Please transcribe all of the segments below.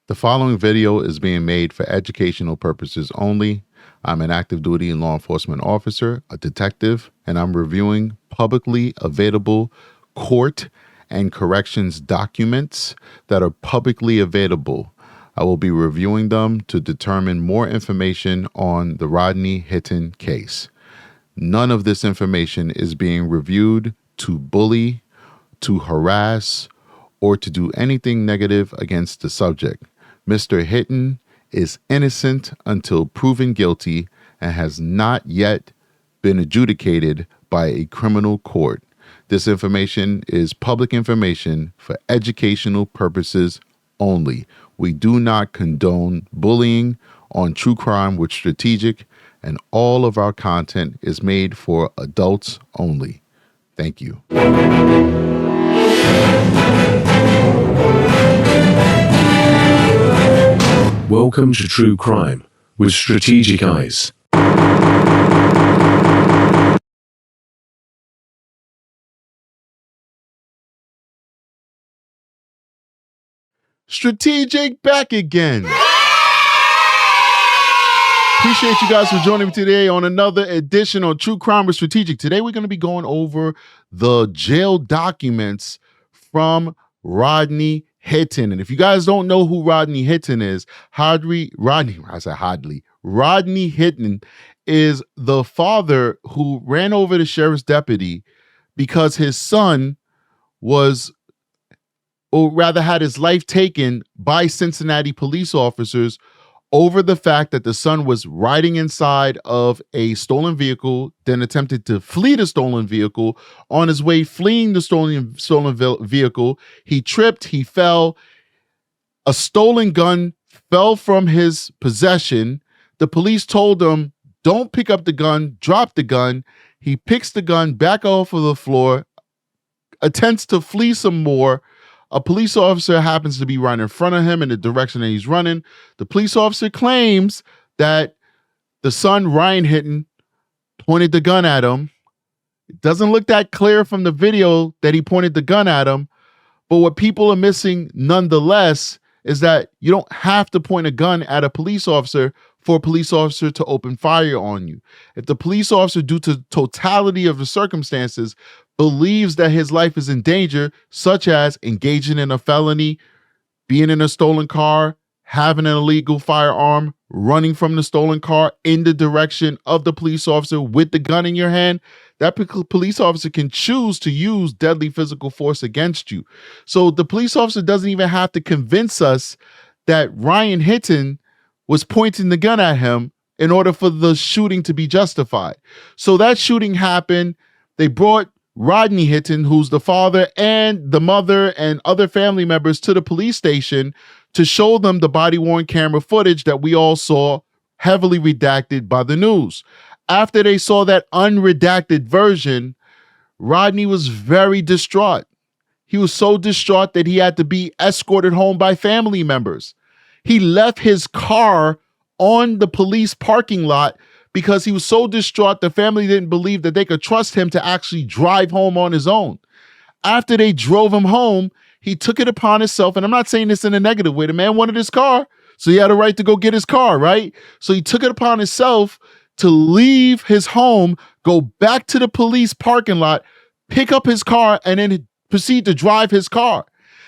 The following video is being made for educational purposes only. I'm an active duty law enforcement officer, a detective, and I'm reviewing publicly available court and corrections documents that are publicly available. I will be reviewing them to determine more information on the Rodney Hitton case. None of this information is being reviewed to bully, to harass, or to do anything negative against the subject. Mr. Hitton is innocent until proven guilty and has not yet been adjudicated by a criminal court. This information is public information for educational purposes only. We do not condone bullying on True Crime with Strategic, and all of our content is made for adults only. Thank you. Welcome to True Crime with Strategic Eyes. Strategic back again. Appreciate you guys for joining me today on another edition on True Crime with Strategic. Today we're going to be going over the jail documents from Rodney Hitton. And if you guys don't know who Rodney Hitton is, Rodney Hitton is the father who ran over the sheriff's deputy because his son was, or rather had his life taken by Cincinnati police officers over the fact that the son was riding inside of a stolen vehicle, then attempted to flee the stolen vehicle. On his way fleeing the stolen vehicle, he tripped, he fell. A stolen gun fell from his possession. The police told him, don't pick up the gun, drop the gun. He picks the gun back off of the floor, attempts to flee some more. A police officer happens to be right in front of him in the direction that he's running. The police officer claims that the son, Ryan Hitton, pointed the gun at him. It doesn't look that clear from the video that he pointed the gun at him. But what people are missing nonetheless is that you don't have to point a gun at a police officer for a police officer to open fire on you. If the police officer, due to totality of the circumstances, believes that his life is in danger, such as engaging in a felony, being in a stolen car, having an illegal firearm, running from the stolen car in the direction of the police officer with the gun in your hand, that police officer can choose to use deadly physical force against you. So the police officer doesn't even have to convince us that Ryan Hitton was pointing the gun at him in order for the shooting to be justified. So that shooting happened. They brought Rodney Hitton, who's the father and the mother and other family members, to the police station to show them the body-worn camera footage that we all saw, heavily redacted by the news. After they saw that unredacted version, Rodney was very distraught. He was so distraught that he had to be escorted home by family members. He left his car on the police parking lot because he was so distraught the family didn't believe that they could trust him to actually drive home on his own. After they drove him home, he took it upon himself, and I'm not saying this in a negative way. The man wanted his car, so he had a right to go get his car, right? So he took it upon himself to leave his home, go back to the police parking lot, pick up his car, and then proceed to drive his car.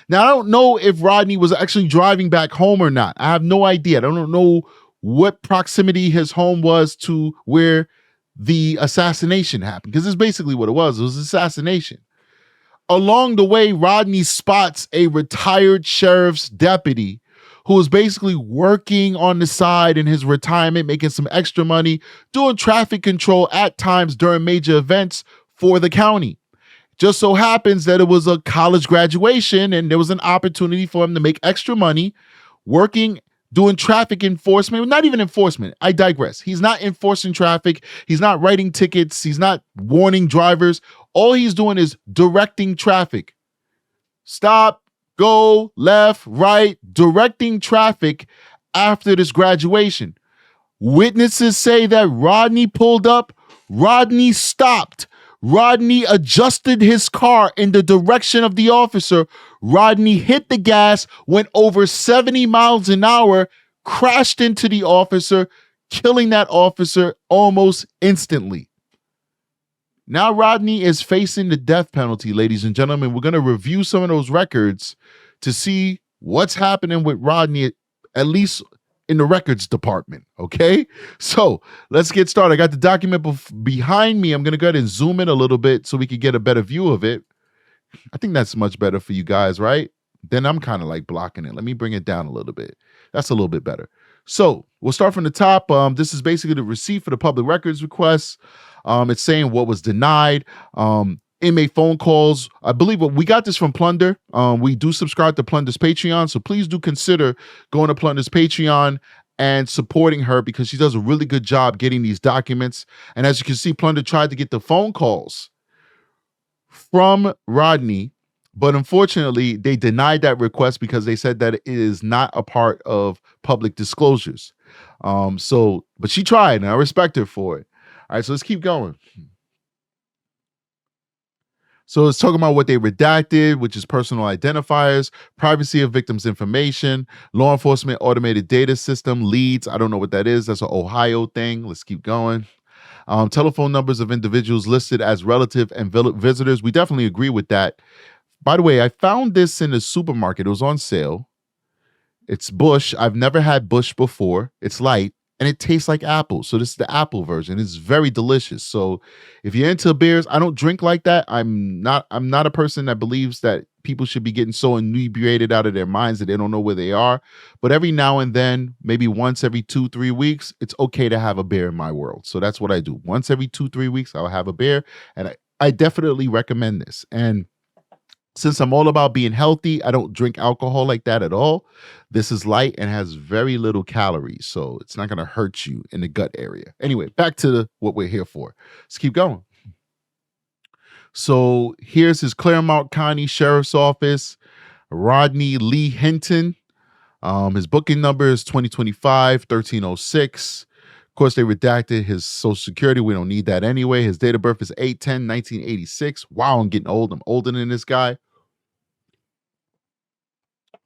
Now, I don't know if Rodney was actually driving back home or not. I have no idea. I don't know what proximity his home was to where the assassination happened, because it's basically what it was. It was assassination. Along the way, Rodney spots a retired sheriff's deputy who was basically working on the side in his retirement, making some extra money, doing traffic control at times during major events for the county. Just so happens that it was a college graduation and there was an opportunity for him to make extra money working, doing traffic enforcement. Not even enforcement. I digress. He's not enforcing traffic. He's not writing tickets. He's not warning drivers. All he's doing is directing traffic. Stop, go, left, right, directing traffic after this graduation. Witnesses say that Rodney pulled up, Rodney stopped, Rodney adjusted his car in the direction of the officer. Rodney hit the gas, went over 70 miles an hour, crashed into the officer, killing that officer almost instantly. Now Rodney is facing the death penalty, ladies and gentlemen. We're going to review some of those records to see what's happening with Rodney, at least in the records department, okay? So let's get started. I got the document behind me. I'm going to go ahead and zoom in a little bit so we can get a better view of it. I think that's much better for you guys, right? Then I'm kind of like blocking it. Let me bring it down a little bit. That's a little bit better. So we'll start from the top. This is basically the receipt for the public records request. It's saying what was denied. Inmate phone calls. I believe we got this from Plunder. We do subscribe to Plunder's Patreon, so please do consider going to Plunder's Patreon and supporting her because she does a really good job getting these documents. And as you can see, Plunder tried to get the phone calls from Rodney, but unfortunately, they denied that request because they said that it is not a part of public disclosures. But she tried, and I respect her for it. All right, so let's keep going. So it's talking about what they redacted, which is personal identifiers, privacy of victims' information, law enforcement automated data system, leads. I don't know what that is. That's an Ohio thing. Let's keep going. Telephone numbers of individuals listed as relative and visitors. We definitely agree with that. By the way, I found this in the supermarket. It was on sale. It's Bush. I've never had Bush before. It's light. And it tastes like apple. So this is the apple version. It's very delicious. So if you're into beers, I don't drink like that. I'm not a person that believes that people should be getting so inebriated out of their minds that they don't know where they are. But every now and then, maybe once every 2-3 weeks, it's okay to have a beer in my world. So that's what I do. Once every 2-3 weeks, I'll have a beer. And I definitely recommend this. And since I'm all about being healthy, I don't drink alcohol like that at all. This is light and has very little calories, so it's not going to hurt you in the gut area. Anyway, back to what we're here for. Let's keep going. So here's his Claremont County Sheriff's Office, Rodney Lee Hitton. His booking number is 2025-1306. Of course, they redacted his social security. We don't need that anyway. His date of birth is 8/10/1986. Wow, I'm getting old. I'm older than this guy.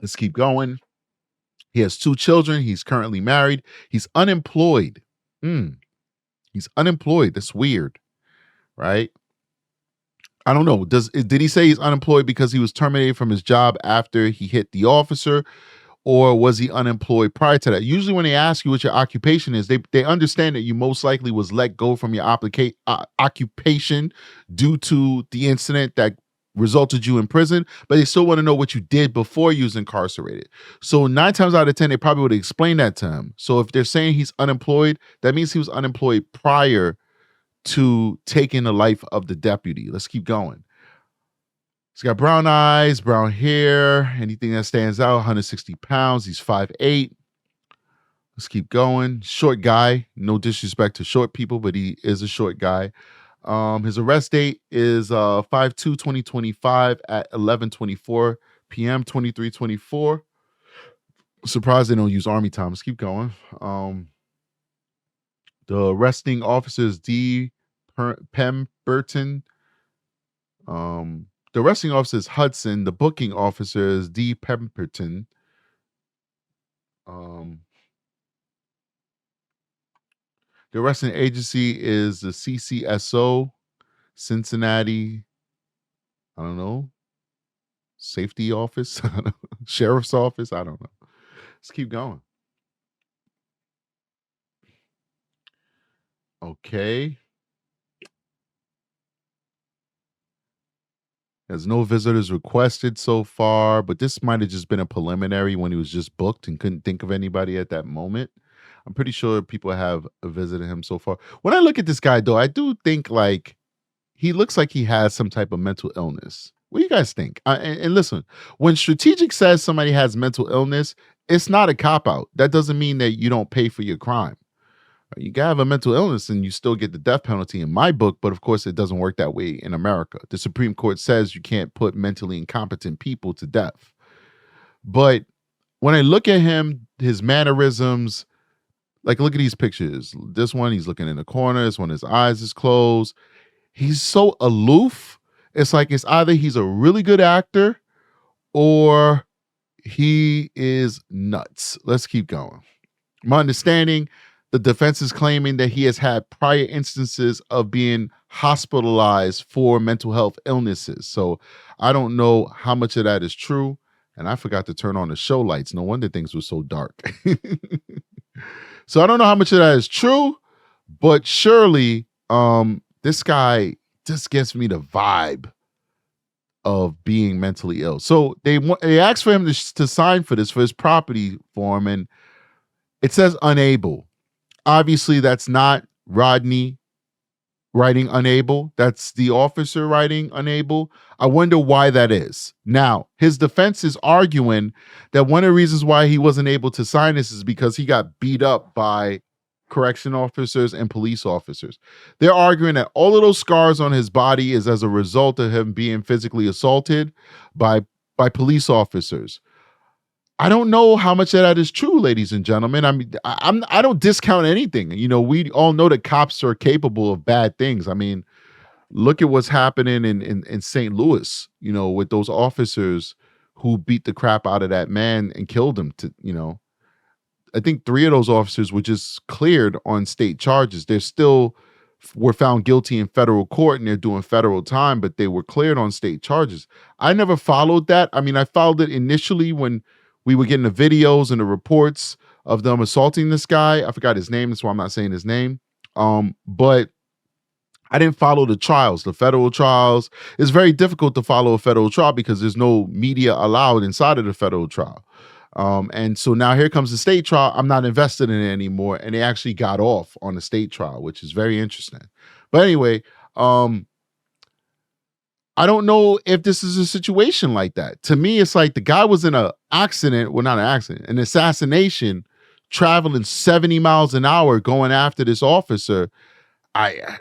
Let's keep going. He has 2 children. He's currently married. He's unemployed. He's unemployed. That's weird, right? I don't know. Did he say he's unemployed because he was terminated from his job after he hit the officer? Or was he unemployed prior to that? Usually when they ask you what your occupation is, they understand that you most likely was let go from your occupation due to the incident that resulted you in prison, but they still want to know what you did before you was incarcerated. So 9 times out of 10, they probably would explain that to him. So if they're saying he's unemployed, that means he was unemployed prior to taking the life of the deputy. Let's keep going. He's got brown eyes, brown hair, anything that stands out, 160 pounds. He's 5'8". Let's keep going. Short guy. No disrespect to short people, but he is a short guy. His arrest date is 5/2/2025 at 11:24 p.m., 23:24. Surprised they don't use army time. Let's keep going. The arresting officer is D. Pemberton. The arresting officer is Hudson. The booking officer is D. Pemberton. The arresting agency is the CCSO, Cincinnati, I don't know, safety office, I don't know, sheriff's office, I don't know. Let's keep going. Okay. There's no visitors requested so far, but this might have just been a preliminary when he was just booked and couldn't think of anybody at that moment. I'm pretty sure people have visited him so far. When I look at this guy, though, I do think like he looks like he has some type of mental illness. What do you guys think? And listen, when Strategic says somebody has mental illness, it's not a cop-out. That doesn't mean that you don't pay for your crime. You can have a mental illness and you still get the death penalty in my book, but of course it doesn't work that way in America. The Supreme Court says you can't put mentally incompetent people to death. But when I look at him, his mannerisms, like look at these pictures. This one, he's looking in the corner. This one, his eyes is closed. He's so aloof. It's like it's either he's a really good actor or he is nuts. Let's keep going. My understanding, the defense is claiming that he has had prior instances of being hospitalized for mental health illnesses. So I don't know how much of that is true. And I forgot to turn on the show lights. No wonder things were so dark. So I don't know how much of that is true, but surely this guy just gives me the vibe of being mentally ill. So they asked for him to sign for his property form, and it says unable. Obviously, that's not Rodney writing unable. That's the officer writing unable. I wonder why that is. Now, his defense is arguing that one of the reasons why he wasn't able to sign this is because he got beat up by correction officers and police officers. They're arguing that all of those scars on his body is as a result of him being physically assaulted by police officers. I don't know how much of that is true, ladies and gentlemen. I mean, I don't discount anything. You know, we all know that cops are capable of bad things. I mean, look at what's happening in St. Louis, you know, with those officers who beat the crap out of that man and killed him. I think 3 of those officers were just cleared on state charges. They're still were found guilty in federal court and they're doing federal time, but they were cleared on state charges. I never followed that. I mean, I followed it initially when we were getting the videos and the reports of them assaulting this guy. I forgot his name. That's why I'm not saying his name. But I didn't follow the trials, the federal trials. It's very difficult to follow a federal trial because there's no media allowed inside of the federal trial. And so now here comes the state trial. I'm not invested in it anymore. And they actually got off on the state trial, which is very interesting. But anyway, I don't know if this is a situation like that. To me, it's like the guy was in an accident. Well, not an accident, an assassination, traveling 70 miles an hour going after this officer. I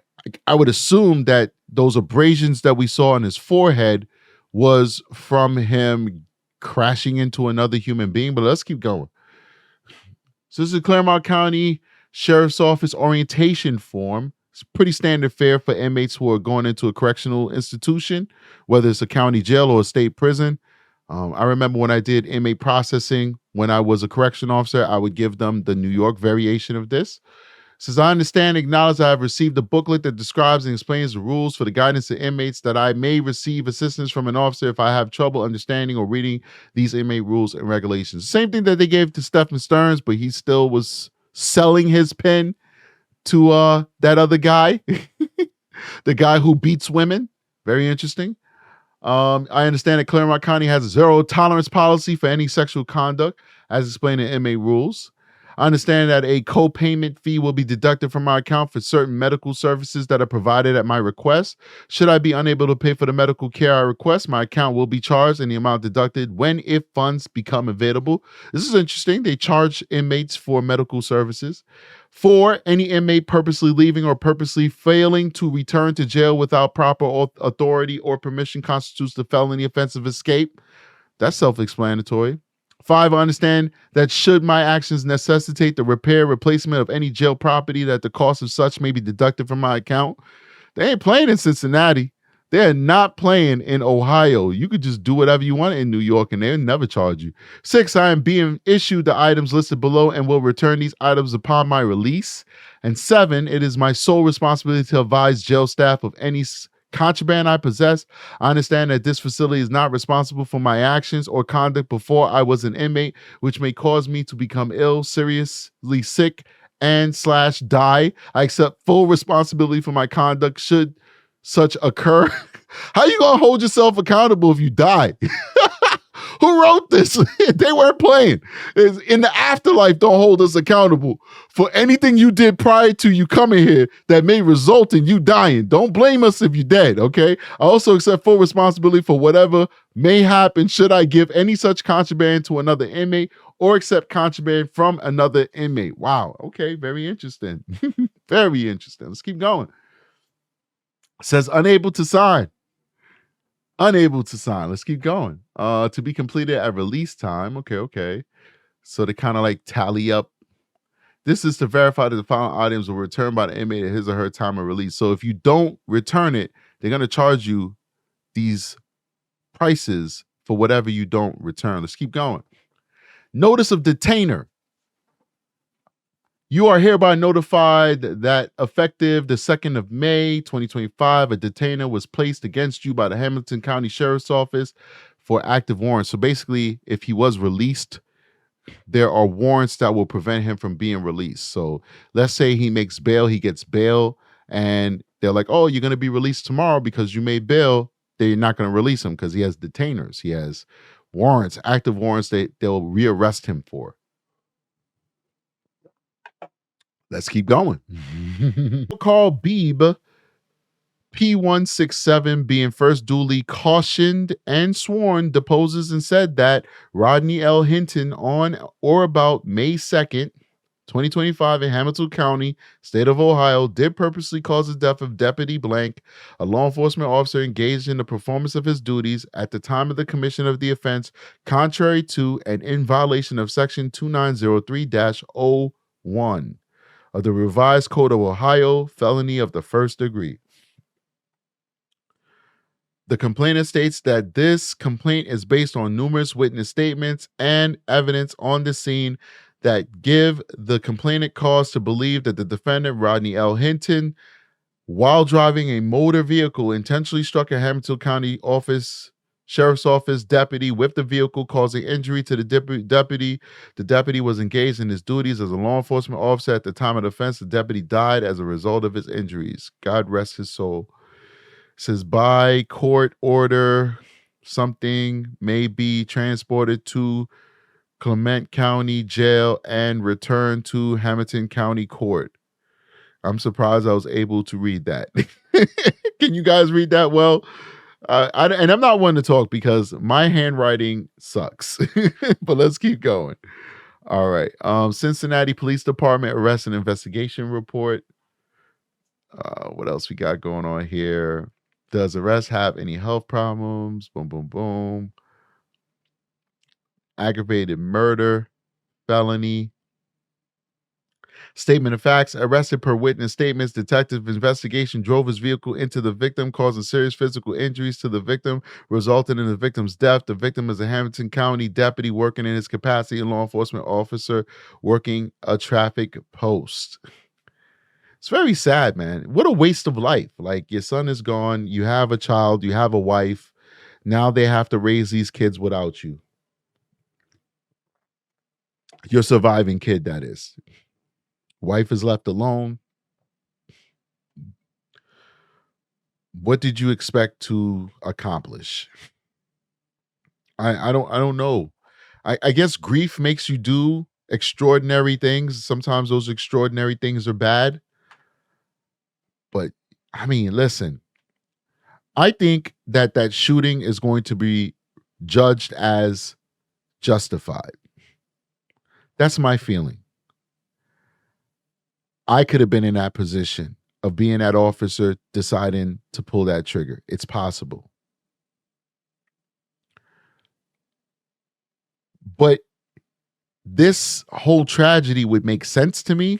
would assume that those abrasions that we saw on his forehead was from him crashing into another human being. But let's keep going. So this is Claremont County Sheriff's Office orientation form. It's pretty standard fare for inmates who are going into a correctional institution, whether it's a county jail or a state prison. I remember when I did inmate processing, when I was a correction officer, I would give them the New York variation of this. It says, I understand and acknowledge I have received a booklet that describes and explains the rules for the guidance of inmates, that I may receive assistance from an officer if I have trouble understanding or reading these inmate rules and regulations. Same thing that they gave to Stephen Stearns, but he still was selling his pen to that other guy, the guy who beats women. Very interesting. I understand that Claremont County has a zero tolerance policy for any sexual conduct, as explained in inmate rules. I understand that a co-payment fee will be deducted from my account for certain medical services that are provided at my request. Should I be unable to pay for the medical care I request, my account will be charged and the amount deducted when if funds become available. This is interesting. They charge inmates for medical services. 4, any inmate purposely leaving or purposely failing to return to jail without proper authority or permission constitutes the felony offense of escape. That's self-explanatory. 5, I understand that should my actions necessitate the repair, replacement of any jail property, that the cost of such may be deducted from my account. They ain't playing in Cincinnati. They're not playing in Ohio. You could just do whatever you want in New York and they'll never charge you. 6, I am being issued the items listed below and will return these items upon my release. And 7, it is my sole responsibility to advise jail staff of any contraband I possess. I understand that this facility is not responsible for my actions or conduct before I was an inmate, which may cause me to become ill, seriously sick, and / die. I accept full responsibility for my conduct should such occur. How you gonna hold yourself accountable if you die? Who wrote this? They weren't playing. In the afterlife, don't hold us accountable for anything you did prior to you coming here that may result in you dying. Don't blame us if you're dead, okay? I also accept full responsibility for whatever may happen should I give any such contraband to another inmate or accept contraband from another inmate. Wow, okay, very interesting. Very interesting. Let's keep going. It says unable to sign. Unable to sign. Let's keep going. To be completed at release time. Okay. So they kind of like tally up. This is to verify that the following items were returned by the inmate at his or her time of release. So if you don't return it, they're going to charge you these prices for whatever you don't return. Let's keep going. Notice of detainer. You are hereby notified that effective the 2nd of May, 2025, a detainer was placed against you by the Hamilton County Sheriff's Office for active warrants. So basically, if he was released, there are warrants that will prevent him from being released. So let's say he makes bail, he gets bail, and they're like, oh, you're going to be released tomorrow because you made bail. They're not going to release him because he has detainers. He has warrants, active warrants they'll rearrest him for. Let's keep going. Carl Beebe, P167, being first duly cautioned and sworn, deposes and said that Rodney L. Hitton on or about May 2nd, 2025 in Hamilton County, state of Ohio, did purposely cause the death of Deputy Blank, a law enforcement officer engaged in the performance of his duties at the time of the commission of the offense, contrary to and in violation of Section 2903-01 of the Revised Code of Ohio, felony of the first degree. The complainant states that this complaint is based on numerous witness statements and evidence on the scene that give the complainant cause to believe that the defendant, Rodney L. Hitton, while driving a motor vehicle, intentionally struck a Hamilton County Sheriff's Office deputy with the vehicle, causing injury to the deputy. The deputy was engaged in his duties as a law enforcement officer at the time of the offense. The deputy died as a result of his injuries. God rest his soul. It says by court order, something may be transported to Clement County Jail and returned to Hamilton County Court. I'm surprised I was able to read that. Can you guys read that well? And I'm not one to talk because my handwriting sucks. But let's keep going. All right. Cincinnati Police Department arrest and investigation report. What else we got going on here? Does arrest have any health problems? Boom, boom, boom. Aggravated murder, felony. Statement of facts. Arrested per witness statements. Detective investigation drove his vehicle into the victim, causing serious physical injuries to the victim, resulting in the victim's death. The victim is a Hamilton County deputy working in his capacity, a law enforcement officer working a traffic post. It's very sad, man. What a waste of life. Like, your son is gone. You have a child. You have a wife. Now they have to raise these kids without you. Your surviving kid, that is. Wife is left alone. What did you expect to accomplish? I don't know. I guess grief makes you do extraordinary things. Sometimes those extraordinary things are bad. But I mean, listen, I think that shooting is going to be judged as justified. That's my feeling. I could have been in that position of being that officer deciding to pull that trigger. It's possible. But this whole tragedy would make sense to me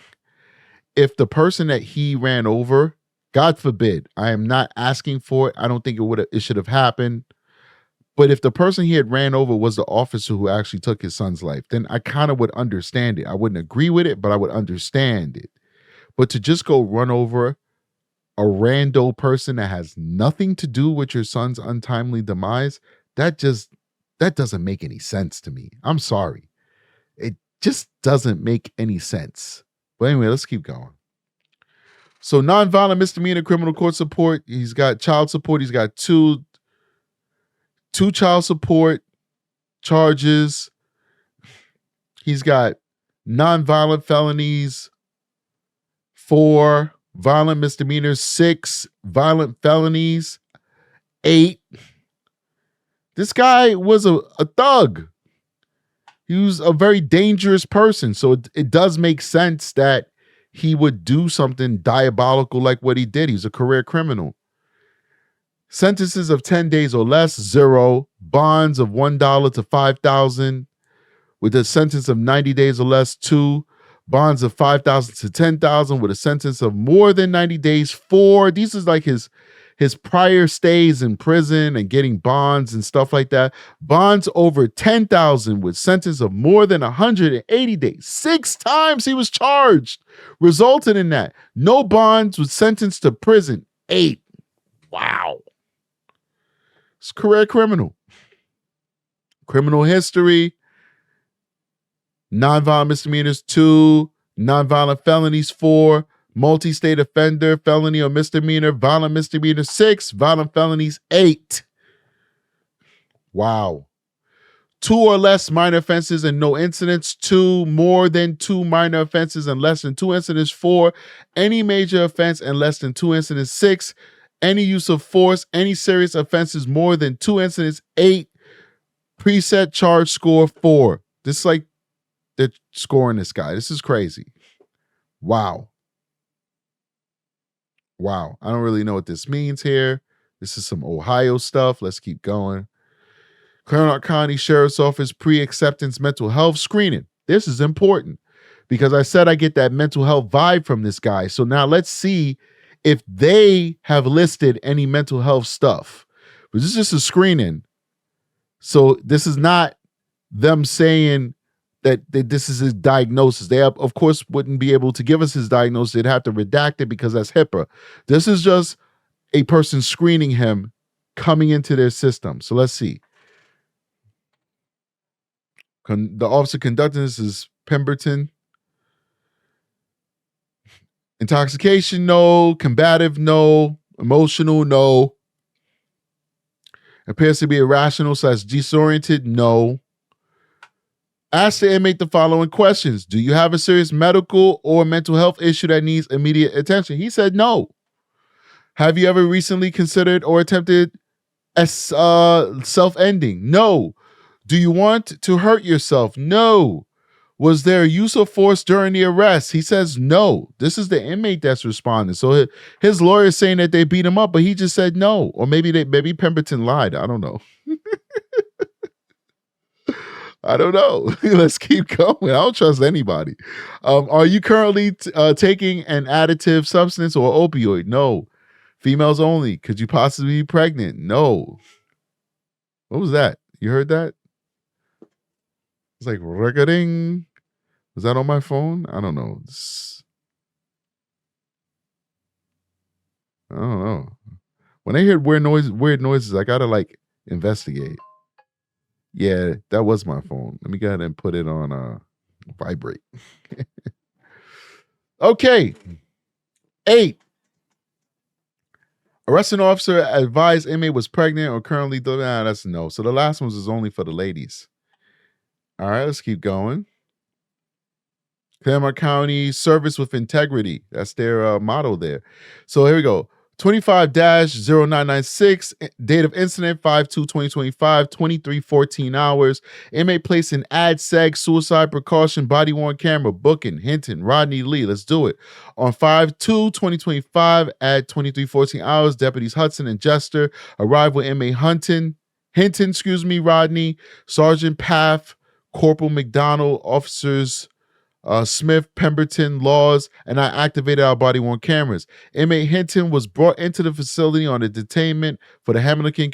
if the person that he ran over, God forbid, I am not asking for it. I don't think it should have happened. But if the person he had ran over was the officer who actually took his son's life, then I kind of would understand it. I wouldn't agree with it, but I would understand it. But to just go run over a rando person that has nothing to do with your son's untimely demise, that doesn't make any sense to me. I'm sorry. It just doesn't make any sense. But anyway, let's keep going. So nonviolent misdemeanor criminal court support. He's got child support. He's got two child support charges. He's got nonviolent felonies, 4 violent misdemeanors, 6 violent felonies, 8. This guy was a thug. He was a very dangerous person. So it does make sense that he would do something diabolical like what he did. He's a career criminal. Sentences of 10 days or less, 0. Bonds of $1 to $5,000. With a sentence of 90 days or less, 2. Bonds of $5,000 to $10,000 with a sentence of more than 90 days, 4. These is like his his prior stays in prison and getting bonds and stuff like that. Bonds over 10,000 with sentence of more than 180 days. 6 times he was charged, resulting in that. No bonds was sentenced to prison. 8. Wow. It's career criminal. Criminal history. Nonviolent misdemeanors 2. Nonviolent felonies 4. Multi-state offender, felony or misdemeanor, violent misdemeanor 6, violent felonies 8. Wow. 2 or less minor offenses and no incidents 2, more than 2 minor offenses and less than 2 incidents 4, any major offense and less than 2 incidents 6, any use of force, any serious offenses more than 2 incidents 8, preset charge score 4. This is like they're scoring this guy. This is crazy. Wow. Wow, I don't really know what this means here. This is some Ohio stuff. Let's keep going. Claremont County Sheriff's Office pre-acceptance mental health screening. This is important because I said I get that mental health vibe from this guy. So now let's see if they have listed any mental health stuff. But this is just a screening. So this is not them saying that this is his diagnosis. They, of course, wouldn't be able to give us his diagnosis. They'd have to redact it because that's HIPAA. This is just a person screening him coming into their system. So let's see. The officer conducting this is Pemberton. Intoxication, no. Combative, no. Emotional, no. Appears to be irrational / disoriented, no. Ask the inmate the following questions. Do you have a serious medical or mental health issue that needs immediate attention? He said no. Have you ever recently considered or attempted self-ending? No. Do you want to hurt yourself? No. Was there use of force during the arrest? He says no. This is the inmate that's responding. So his lawyer is saying that they beat him up, but he just said no. Or maybe Pemberton lied. I don't know. I don't know. Let's keep going. I don't trust anybody. Are you currently taking an additive substance or opioid? No. Females only. Could you possibly be pregnant? No. What was that? You heard that? It's like ring. Was that on my phone? I don't know. I don't know. When I hear weird noises, I gotta like investigate. Yeah, that was my phone. Let me go ahead and put it on vibrate. Okay. 8. Arresting officer advised inmate was pregnant or currently that's no. So the last one is only for the ladies. All right, let's keep going. Claremont County Service with Integrity. That's their motto there. So here we go. 25-0996, date of incident 5/2/2025, 23:14 hours. Inmate placed an ad-seg suicide precaution body-worn camera booking. Hitton, Rodney Lee. Let's do it. On 5/2/2025 at 23:14 hours, deputies Hudson and Jester arrived with inmate Hitton, Rodney, Sergeant Paff, Corporal McDonald, officers Smith, Pemberton, Laws, and I activated our body-worn cameras. Inmate Hitton was brought into the facility on a detainment for the Hamilton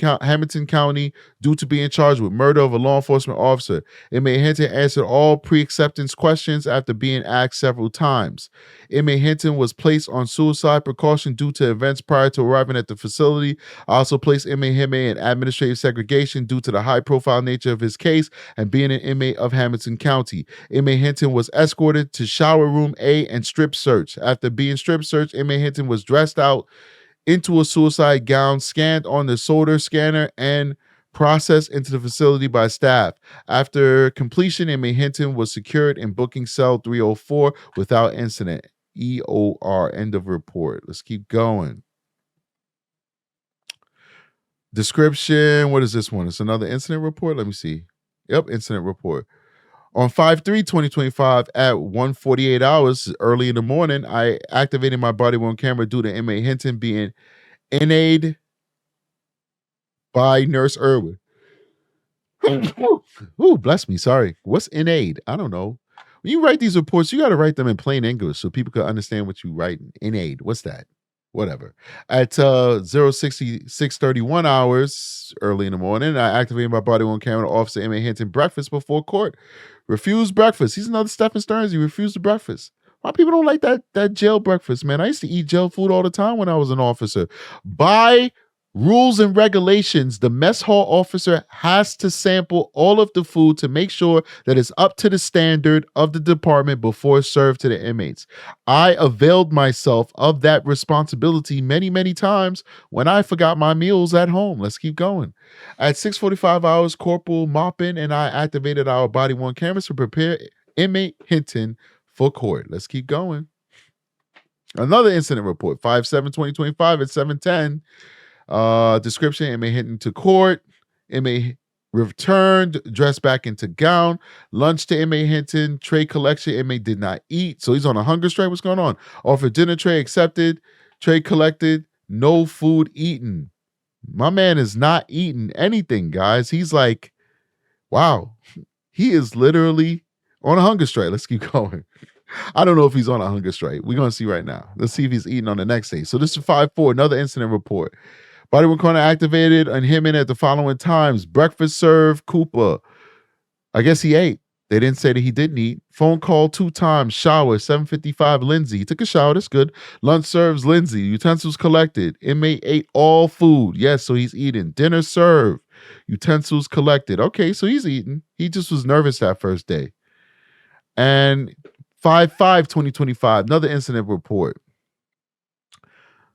County due to being charged with murder of a law enforcement officer. Inmate Hitton answered all pre-acceptance questions after being asked several times. Inmate Hitton was placed on suicide precaution due to events prior to arriving at the facility. I also placed inmate Hitton in administrative segregation due to the high-profile nature of his case and being an inmate of Hamilton County. Inmate Hitton was escorted to shower room A and strip search. After being strip searched, inmate Hitton was dressed out into a suicide gown, scanned on the Soder scanner, and processed into the facility by staff. After completion, inmate Hitton was secured in booking cell 304 without incident. EOR, end of report. Let's keep going. Description. What is this one? It's another incident report. Let me see. Yep, incident report. On 5/3/2025 at 1:48 hours early in the morning, I activated my body-worn camera due to inmate Hitton being NA'd by Nurse Irwin. Ooh, bless me. Sorry. What's NA'd? I don't know. When you write these reports, you got to write them in plain English so people can understand what you write. NA'd. What's that? whatever. At 6:31 hours early in the morning, I activated my body on camera to Officer Inmate Hitton breakfast before court. Refused breakfast. He's another Stephen Stearns. He refused the breakfast. Why people don't like that jail breakfast, man? I used to eat jail food all the time when I was an officer. By rules and regulations, the mess hall officer has to sample all of the food to make sure that it's up to the standard of the department before it's served to the inmates. I availed myself of that responsibility many, many times when I forgot my meals at home. Let's keep going. At 6:45 hours, Corporal Moppin and I activated our body-worn cameras to prepare Inmate Hinton for court. Let's keep going. Another incident report, 5/7/2025 at 7:10. Description: Inmate Hinton to court. Inmate returned, dressed back into gown. Lunch to Inmate Hinton. Tray collection. Inmate did not eat, so he's on a hunger strike. What's going on? Offered dinner tray accepted. Tray collected. No food eaten. My man is not eating anything, guys. He's like, wow, he is literally on a hunger strike. Let's keep going. I don't know if he's on a hunger strike. We're going to see right now. Let's see if he's eating on the next day. So this is 5/4, another incident report. Body corner activated on him in at the following times. Breakfast served, Cooper. I guess he ate. They didn't say that he didn't eat. Phone call 2 times. Shower, 7:55, Lindsay. He took a shower. That's good. Lunch serves, Lindsay. Utensils collected. Inmate ate all food. Yes, so he's eating. Dinner served. Utensils collected. Okay, so he's eating. He just was nervous that first day. And 5/5/2025, another incident report.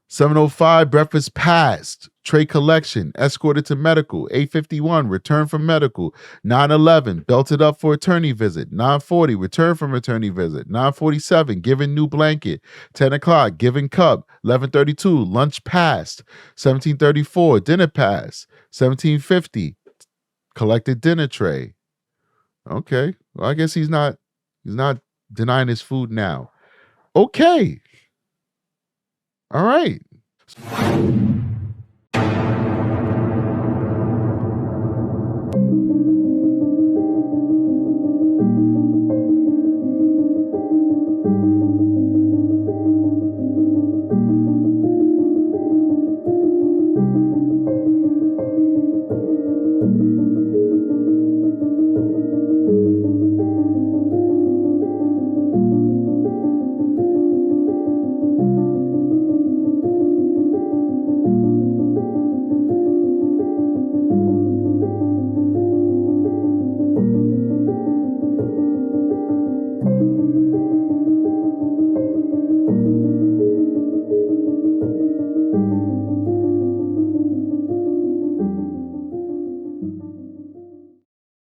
7:05, breakfast passed. Tray collection, escorted to medical. 8:51, return from medical. 9:11, belted up for attorney visit. 9:40, return from attorney visit. 9:47, given new blanket. 10 o'clock, given cup. 11:32, lunch passed. 17:34, dinner passed. 17:50, collected dinner tray. Okay, well, I guess he's not denying his food now. Okay. All right.